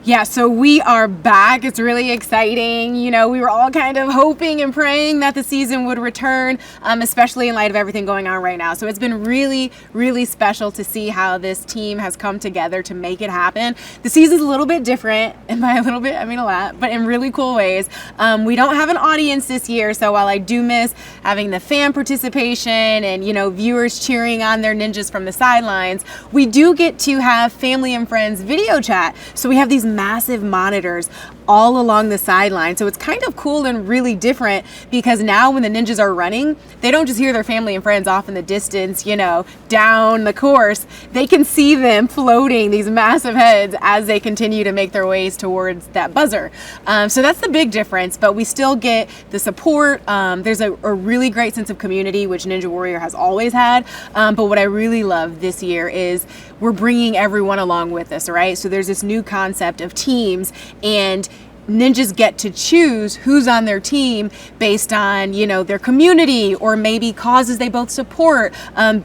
Yeah, so we are back. It's really exciting. You know, we were all kind of hoping and praying that the season would return, especially in light of everything going on right now. So it's been really, really special to see how this team has come together to make it happen. The season's a little bit different, and by a little bit, I mean a lot, but in really cool ways. We don't have an audience this year, so while I do miss having the fan participation and, you know, viewers cheering on their ninjas from the sidelines, we do get to have family and friends video chat. So we have these massive monitors all along the sideline. So it's kind of cool and really different because now when the ninjas are running, they don't just hear their family and friends off in the distance, you know, down the course. They can see them floating, these massive heads, as they continue to make their ways towards that buzzer. So that's the big difference, but we still get the support. There's a really great sense of community, which Ninja Warrior has always had. But what I really love this year is we're bringing everyone along with us, right? So there's this new concept of teams, and ninjas get to choose who's on their team based on, you know, their community or maybe causes they both support,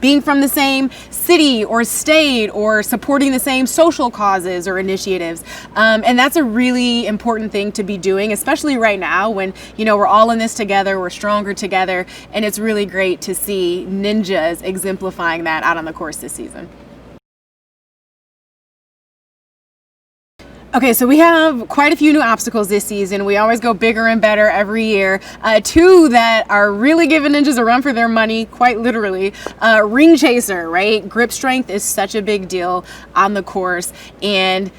being from the same city or state or supporting the same social causes or initiatives. And that's a really important thing to be doing, especially right now when, you know, we're all in this together, we're stronger together, and it's really great to see ninjas exemplifying that out on the course this season. Okay, so we have quite a few new obstacles this season. We always go bigger and better every year. Two that are really giving ninjas a run for their money, quite literally. Ring chaser, right? Grip strength is such a big deal on the course, and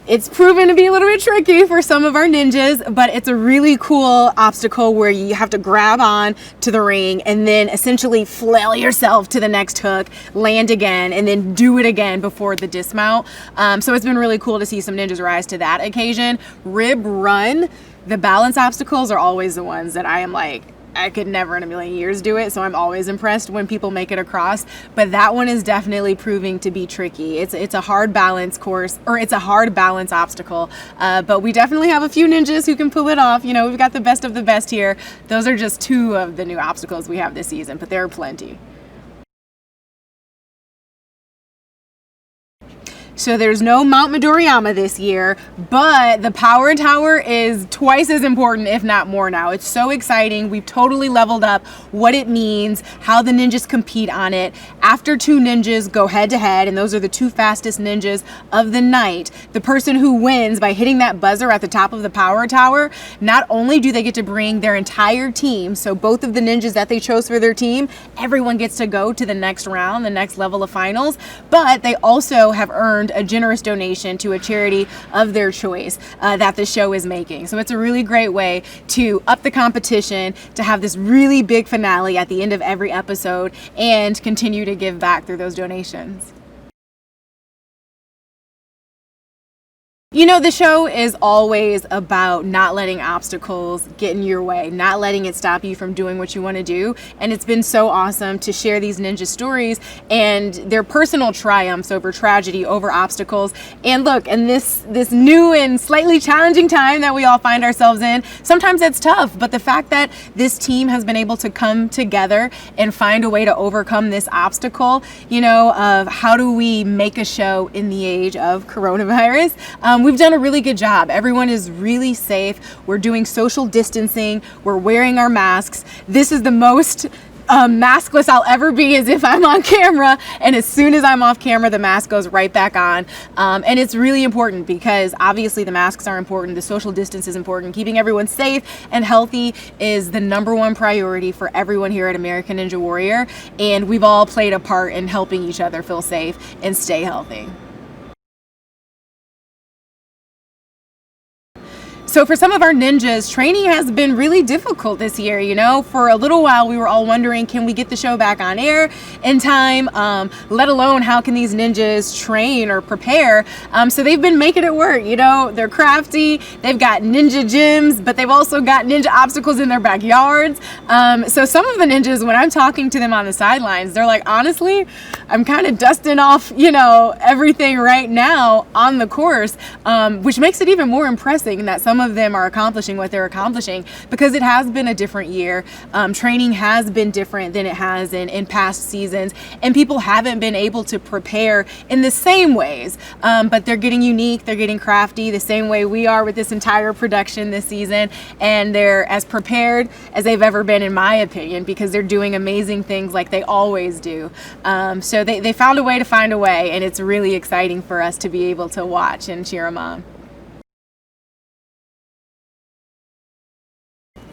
it's proven to be a little bit tricky for some of our ninjas, but it's a really cool obstacle where you have to grab on to the ring and then essentially flail yourself to the next hook, land again, and then do it again before the dismount. So it's been really cool to see some ninjas rise to that occasion. Rib run, the balance obstacles are always the ones that I am like, I could never in a million years do it, so I'm always impressed when people make it across. But that one is definitely proving to be tricky. It's a hard balance course, or it's a hard balance obstacle. But we definitely have a few ninjas who can pull it off. You know, we've got the best of the best here. Those are just two of the new obstacles we have this season, but there are plenty. So there's no Mount Midoriyama this year, but the Power Tower is twice as important, if not more now. It's so exciting. We've totally leveled up what it means, how the ninjas compete on it. After two ninjas go head to head, and those are the two fastest ninjas of the night, the person who wins by hitting that buzzer at the top of the Power Tower, not only do they get to bring their entire team, so both of the ninjas that they chose for their team, everyone gets to go to the next round, the next level of finals, but they also have earned a generous donation to a charity of their choice that the show is making. So it's a really great way to up the competition, to have this really big finale at the end of every episode, and continue to give back through those donations. You know, the show is always about not letting obstacles get in your way, not letting it stop you from doing what you want to do. And it's been so awesome to share these ninja stories and their personal triumphs over tragedy, over obstacles. And look, in this new and slightly challenging time that we all find ourselves in, sometimes it's tough. But the fact that this team has been able to come together and find a way to overcome this obstacle, you know, of how do we make a show in the age of coronavirus? We've done a really good job. Everyone is really safe. We're doing social distancing. We're wearing our masks. This is the most maskless I'll ever be, as if I'm on camera, and as soon as I'm off camera, the mask goes right back on. And it's really important because obviously the masks are important, the social distance is important, keeping everyone safe and healthy is the #1 priority for everyone here at American Ninja Warrior, and we've all played a part in helping each other feel safe and stay healthy. So for some of our ninjas, training has been really difficult this year. You know, for a little while we were all wondering, can we get the show back on air in time? Let alone how can these ninjas train or prepare? So they've been making it work. You know, they're crafty. They've got ninja gyms, but they've also got ninja obstacles in their backyards. So some of the ninjas, when I'm talking to them on the sidelines, they're like, honestly, I'm kind of dusting off, you know, everything right now on the course, which makes it even more impressive that some of of them are accomplishing what they're accomplishing, because it has been a different year. Training has been different than it has in past seasons, and people haven't been able to prepare in the same ways, but they're getting unique, they're getting crafty the same way we are with this entire production this season, and they're as prepared as they've ever been, in my opinion, because they're doing amazing things like they always do. So they found a way to find a way, and it's really exciting for us to be able to watch and cheer them on.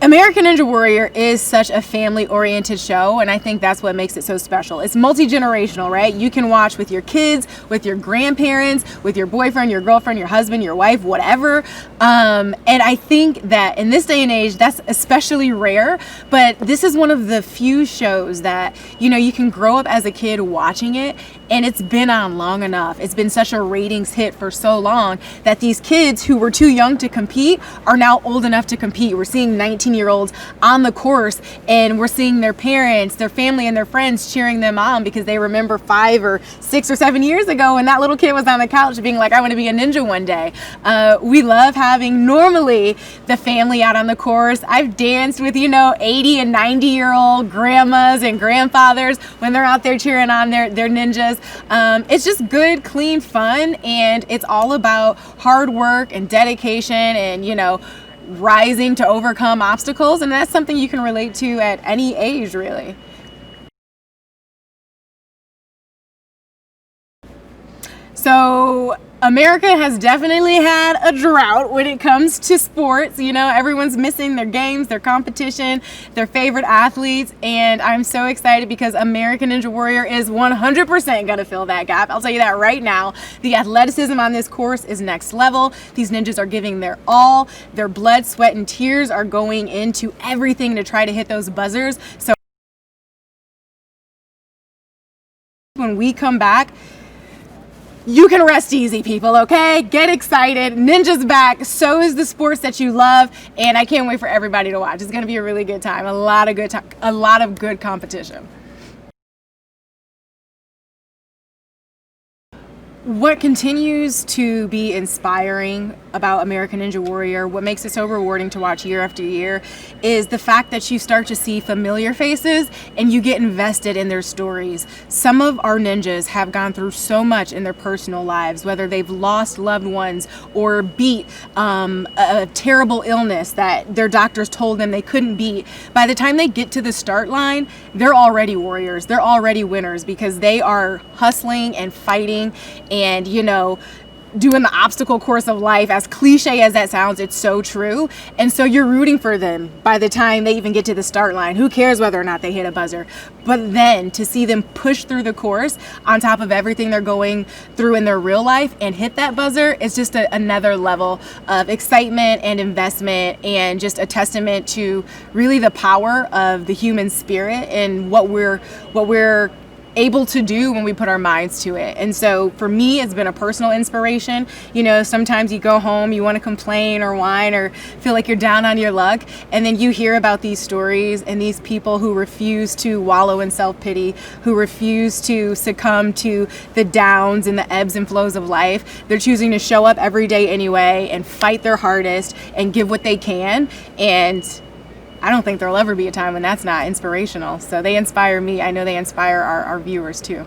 American Ninja Warrior is such a family-oriented show, and I think that's what makes it so special. It's multi-generational, right? You can watch with your kids, with your grandparents, with your boyfriend, your girlfriend, your husband, your wife, whatever. And I think that in this day and age, that's especially rare, but this is one of the few shows that, you know, you can grow up as a kid watching it, and it's been on long enough. It's been such a ratings hit for so long that these kids who were too young to compete are now old enough to compete. We're seeing 19-year-olds on the course, and we're seeing their parents, their family, and their friends cheering them on because they remember 5 or 6 or 7 years ago when that little kid was on the couch being like, I want to be a ninja one day. We love having normally the family out on the course. I've danced with, you know, 80 and 90-year-old grandmas and grandfathers when they're out there cheering on their ninjas. It's just good, clean fun, and it's all about hard work and dedication and, you know, rising to overcome obstacles, and that's something you can relate to at any age, really. So America has definitely had a drought when it comes to sports. You know, everyone's missing their games, their competition, their favorite athletes, and I'm so excited because American Ninja Warrior is 100% going to fill that gap. I'll tell you that right now. The athleticism on this course is next level. These ninjas are giving their all. Their blood, sweat, and tears are going into everything to try to hit those buzzers. So when we come back, you can rest easy, people, okay? Get excited. Ninja's back. So is the sports that you love, and I can't wait for everybody to watch. It's going to be a really good time. A lot of good competition. What continues to be inspiring about American Ninja Warrior, what makes it so rewarding to watch year after year, is the fact that you start to see familiar faces and you get invested in their stories. Some of our ninjas have gone through so much in their personal lives, whether they've lost loved ones or beat a terrible illness that their doctors told them they couldn't beat. By the time they get to the start line, they're already warriors. They're already winners because they are hustling and fighting and, you know, doing the obstacle course of life. As cliche as that sounds, it's so true. And so you're rooting for them by the time they even get to the start line. Who cares whether or not they hit a buzzer? But then to see them push through the course on top of everything they're going through in their real life and hit that buzzer is just another level of excitement and investment, and just a testament to really the power of the human spirit and what we're able to do when we put our minds to it. And so for me, it's been a personal inspiration. You know, sometimes you go home, you want to complain or whine or feel like you're down on your luck, and then you hear about these stories and these people who refuse to wallow in self-pity, who refuse to succumb to the downs and the ebbs and flows of life. They're choosing to show up every day anyway and fight their hardest and give what they can. And I don't think there'll ever be a time when that's not inspirational. So they inspire me. I know they inspire our viewers too.